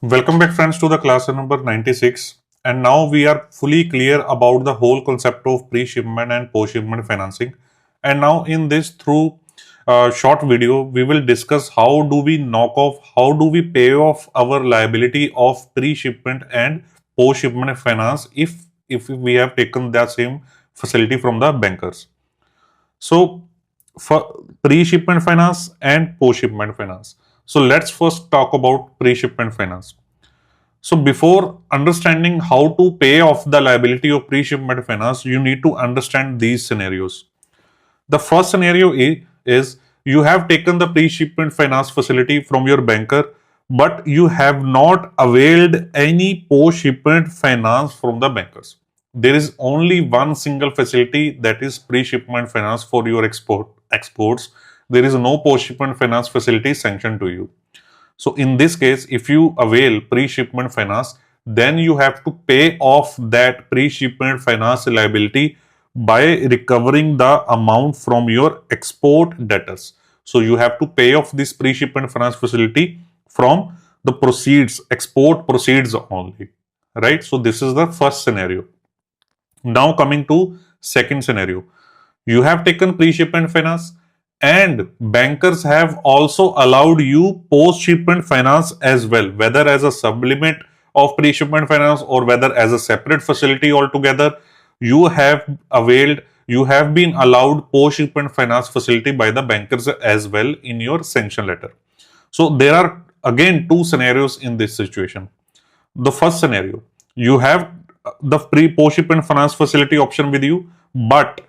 Welcome back friends to the class number 96, and now we are fully clear about the whole concept of pre-shipment and post-shipment financing. And now in this through short video we will discuss how do we how do we pay off our liability of pre-shipment and post-shipment finance if we have taken that same facility from the bankers. So for pre-shipment finance and post-shipment finance. So let's first talk about pre-shipment finance. So before understanding how to pay off the liability of pre-shipment finance, you need to understand these scenarios. The first scenario is you have taken the pre-shipment finance facility from your banker, but you have not availed any post-shipment finance from the bankers. There is only one single facility, that is pre-shipment finance for your exports. There is no post-shipment finance facility sanctioned to you. So in this case, if you avail pre-shipment finance, then you have to pay off that pre-shipment finance liability by recovering the amount from your export debtors. So you have to pay off this pre-shipment finance facility from the proceeds, export proceeds only, right? So this is the first scenario. Now coming to second scenario, you have taken pre-shipment finance and bankers have also allowed you post-shipment finance as well, whether as a sublimit of pre-shipment finance or whether as a separate facility altogether. You have been allowed post-shipment finance facility by the bankers as well in your sanction letter. So there are again two scenarios in this situation. The first scenario, you have the post-shipment finance facility option with you, but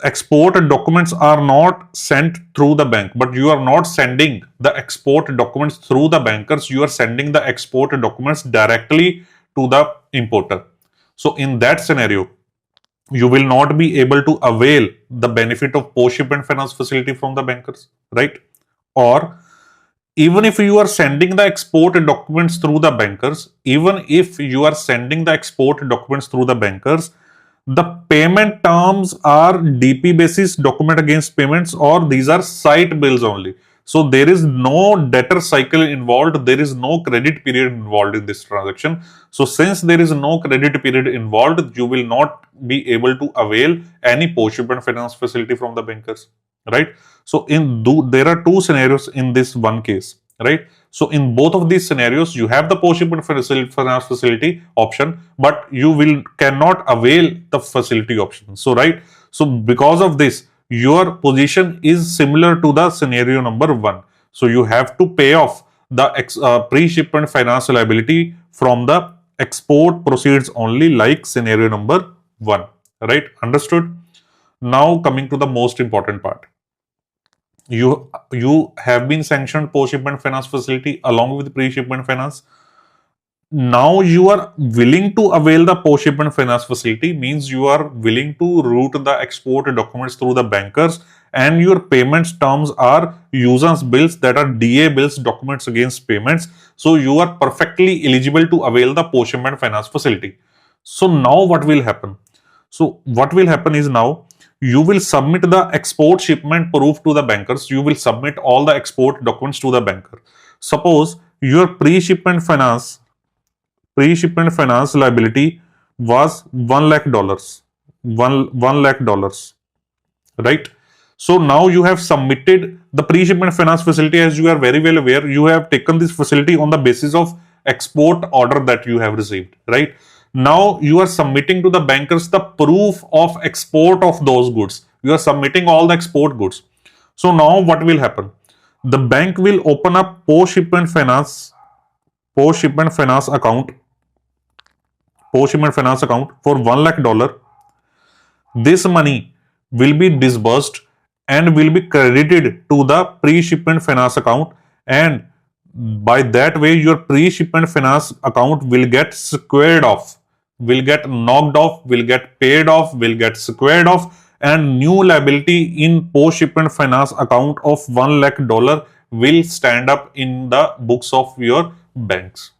export documents are not sent through the bank, but you are not sending the export documents through the bankers, you are sending the export documents directly to the importer. So in that scenario, you will not be able to avail the benefit of post-shipment finance facility from the bankers, right? Or even if you are sending the export documents through the bankers, the payment terms are DP basis, document against payments, or these are sight bills only. So there is no debtor cycle involved, there is no credit period involved in this transaction. So since there is no credit period involved, you will not be able to avail any post-shipment finance facility from the bankers, right? So there are two scenarios in this one case, right? So in both of these scenarios, you have the post-shipment finance facility option, but you cannot avail the facility option. So right. So because of this, your position is similar to the scenario number one. So you have to pay off the pre-shipment finance liability from the export proceeds only, like scenario number one, right? Understood? Now coming to the most important part. You have been sanctioned post-shipment finance facility along with pre-shipment finance. Now you are willing to avail the post-shipment finance facility, means you are willing to route the export documents through the bankers, and your payments terms are usance bills, that are DA bills, documents against payments. So you are perfectly eligible to avail the post-shipment finance facility. So now what will happen? So what will happen is, now you will submit the export shipment proof to the bankers. You will submit all the export documents to the banker. Suppose your pre-shipment finance liability was $1 lakh, $1 lakh, right? So now you have submitted the pre-shipment finance facility. As you are very well aware, you have taken this facility on the basis of export order that you have received, right? Now you are submitting to the bankers the proof of export of those goods. You are submitting all the export goods. So now what will happen? The bank will open up post-shipment finance account for $1 lakh. This money will be disbursed and will be credited to the pre-shipment finance account, and by that way your pre-shipment finance account will get squared off, will get knocked off, will get paid off, will get squared off, and new liability in post-shipment finance account of $1 lakh will stand up in the books of your banks,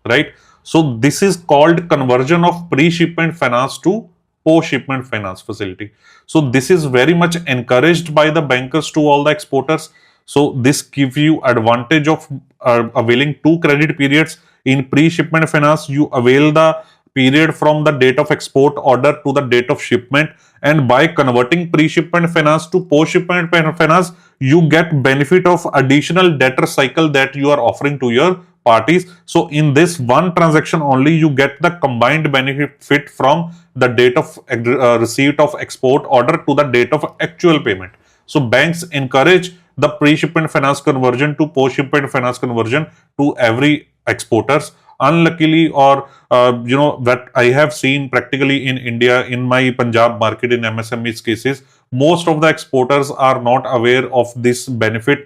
right? So this is called conversion of pre-shipment finance to post-shipment finance facility. So this is very much encouraged by the bankers to all the exporters. So this gives you advantage of availing two credit periods. In pre-shipment finance, you avail the period from the date of export order to the date of shipment, and by converting pre-shipment finance to post-shipment finance, you get benefit of additional debtor cycle that you are offering to your parties. So in this one transaction only, you get the combined benefit from the date of receipt of export order to the date of actual payment. So banks encourage the pre-shipment finance conversion to post-shipment finance conversion to every exporters. Unluckily, or that I have seen practically in India, in my Punjab market, in MSMEs cases, most of the exporters are not aware of this benefit,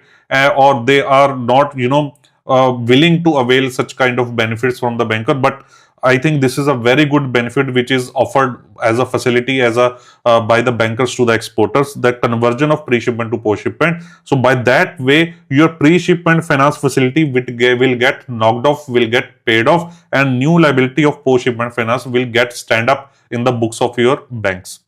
or they are not willing to avail such kind of benefits from the banker. But I think this is a very good benefit which is offered as a facility, as a by the bankers to the exporters, that conversion of pre-shipment to post-shipment. So by that way, your pre-shipment finance facility will get knocked off, will get paid off, and new liability of post-shipment finance will get stand up in the books of your banks,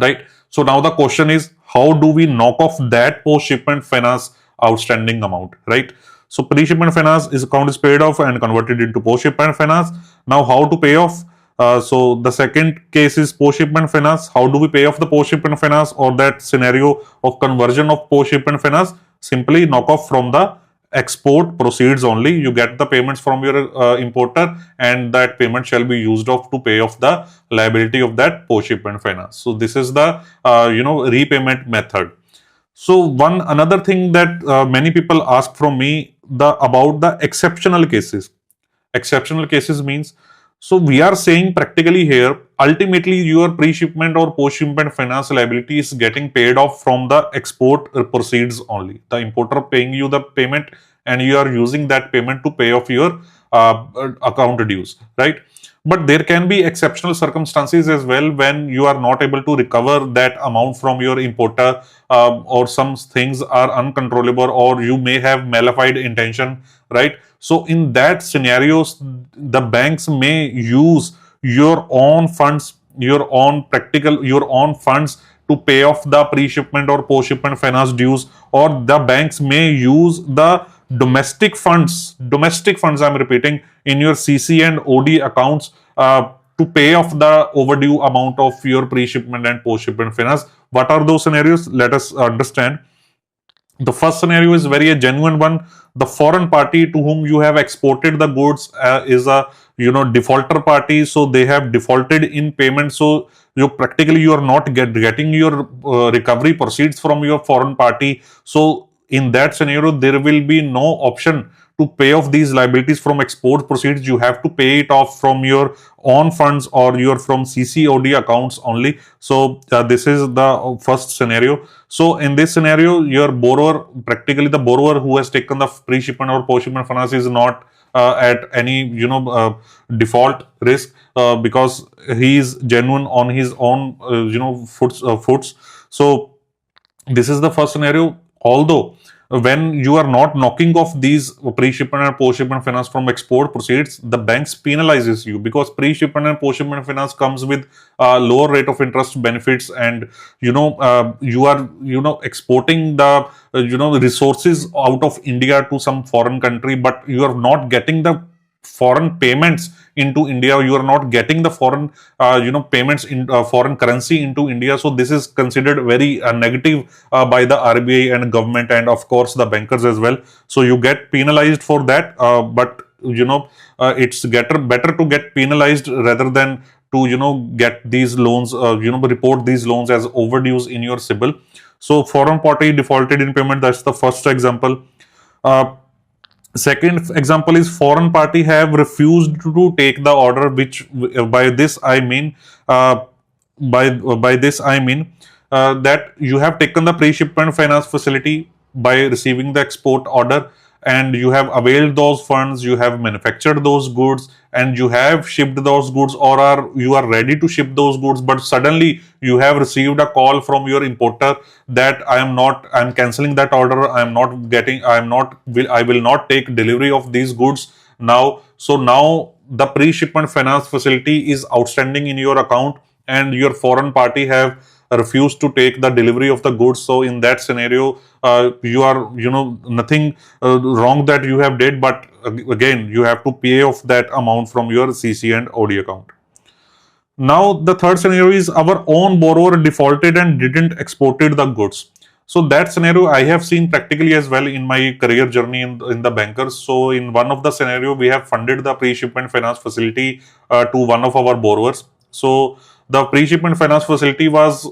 right? So now the question is, how do we knock off that post-shipment finance outstanding amount, right? So pre-shipment finance is account is paid off and converted into post-shipment finance. Now how to pay off? So the second case is post-shipment finance. How do we pay off the post-shipment finance, or that scenario of conversion of post-shipment finance? Simply knock off from the export proceeds only. You get the payments from your importer, and that payment shall be used off to pay off the liability of that post-shipment finance. So this is the repayment method. So one another thing that many people ask from me about the exceptional cases. Exceptional cases means, so we are saying practically here, ultimately your pre-shipment or post-shipment finance liability is getting paid off from the export proceeds only. The importer paying you the payment, and you are using that payment to pay off your account dues, right? But there can be exceptional circumstances as well, when you are not able to recover that amount from your importer, or some things are uncontrollable, or you may have malified intention, right? So in that scenarios, the banks may use your own funds, your own funds to pay off the pre-shipment or post-shipment finance dues, or the banks may use the domestic funds, I'm repeating, in your CC and OD accounts, to pay off the overdue amount of your pre-shipment and post-shipment finance. What are those scenarios? Let us understand. The first scenario is very a genuine one. The foreign party to whom you have exported the goods is a defaulter party, so they have defaulted in payment. So you are not getting your recovery proceeds from your foreign party. So in that scenario, there will be no option to pay off these liabilities from export proceeds. You have to pay it off from your own funds, or your from CCOD accounts only. So this is the first scenario. So in this scenario, your borrower, practically the borrower who has taken the pre-shipment or post-shipment finance, is not at any default risk, because he is genuine on his own foots. So this is the first scenario. Although when you are not knocking off these pre-shipment and post-shipment finance from export proceeds, the banks penalizes you, because pre-shipment and post-shipment finance comes with lower rate of interest benefits, and you are exporting the resources out of India to some foreign country, but you are not getting the foreign payments into India. You are not getting the foreign payments in foreign currency into India. So this is considered very negative by the RBI and government, and of course the bankers as well. So you get penalized for that, but it's better to get penalized rather than to get these loans, report these loans as overdues in your CIBIL. So foreign party defaulted in payment, that's the first example. Second example is foreign party have refused to take the order, which by this I mean that you have taken the pre-shipment finance facility by receiving the export order, and you have availed those funds, you have manufactured those goods, and you have shipped those goods, or you are ready to ship those goods, but suddenly you have received a call from your importer that I'm canceling that order, I will not take delivery of these goods now. So now the pre-shipment finance facility is outstanding in your account, and your foreign party have refuse to take the delivery of the goods. So in that scenario, you are, nothing wrong that you have did, but again, you have to pay off that amount from your CC and OD account. Now, the third scenario is our own borrower defaulted and didn't exported the goods. So that scenario I have seen practically as well in my career journey in the bankers. So in one of the scenario, we have funded the pre-shipment finance facility to one of our borrowers. So the pre-shipment finance facility was,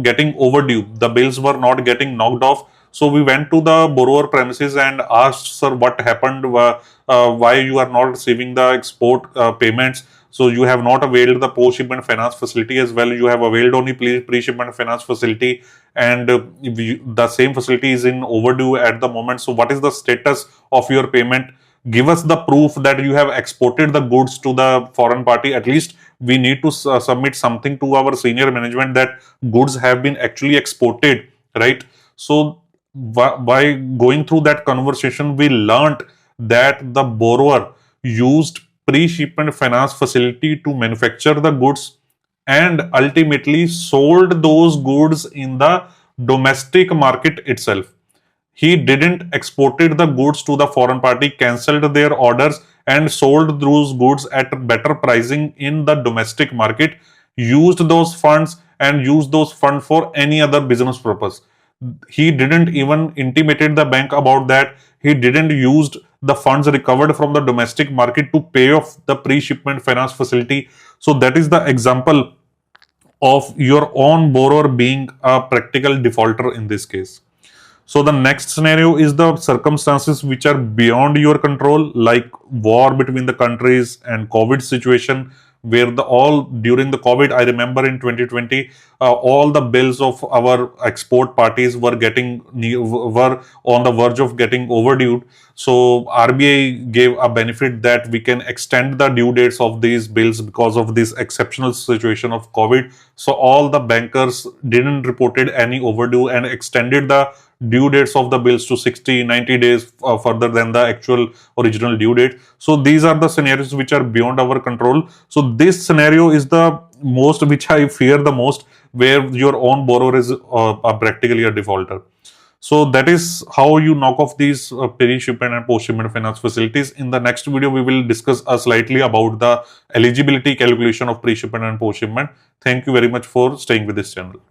getting overdue. The bills were not getting knocked off. So we went to the borrower premises and asked, sir, what happened? Why you are not receiving the export payments? So you have not availed the post-shipment finance facility as well. You have availed only pre-shipment finance facility, and the same facility is in overdue at the moment. So what is the status of your payment? Give us the proof that you have exported the goods to the foreign party. At least we need to submit something to our senior management that goods have been actually exported, right? So by going through that conversation, we learned that the borrower used pre-shipment finance facility to manufacture the goods and ultimately sold those goods in the domestic market itself. He didn't exported the goods to the foreign party, cancelled their orders and sold those goods at better pricing in the domestic market, used those funds and used those funds for any other business purpose. He didn't even intimated the bank about that. He didn't used the funds recovered from the domestic market to pay off the pre-shipment finance facility. So that is the example of your own borrower being a practical defaulter in this case. So the next scenario is the circumstances which are beyond your control, like war between the countries and COVID situation, where during the COVID, I remember in 2020, all the bills of our export parties were on the verge of getting overdue. So RBI gave a benefit that we can extend the due dates of these bills because of this exceptional situation of COVID. So all the bankers didn't reported any overdue and extended the due dates of the bills to 60, 90 days further than the actual original due date. So these are the scenarios which are beyond our control. So this scenario is the most which I fear the most, where your own borrower is practically a defaulter. So that is how you knock off these pre-shipment and post-shipment finance facilities. In the next video, we will discuss slightly about the eligibility calculation of pre-shipment and post-shipment. Thank you very much for staying with this channel.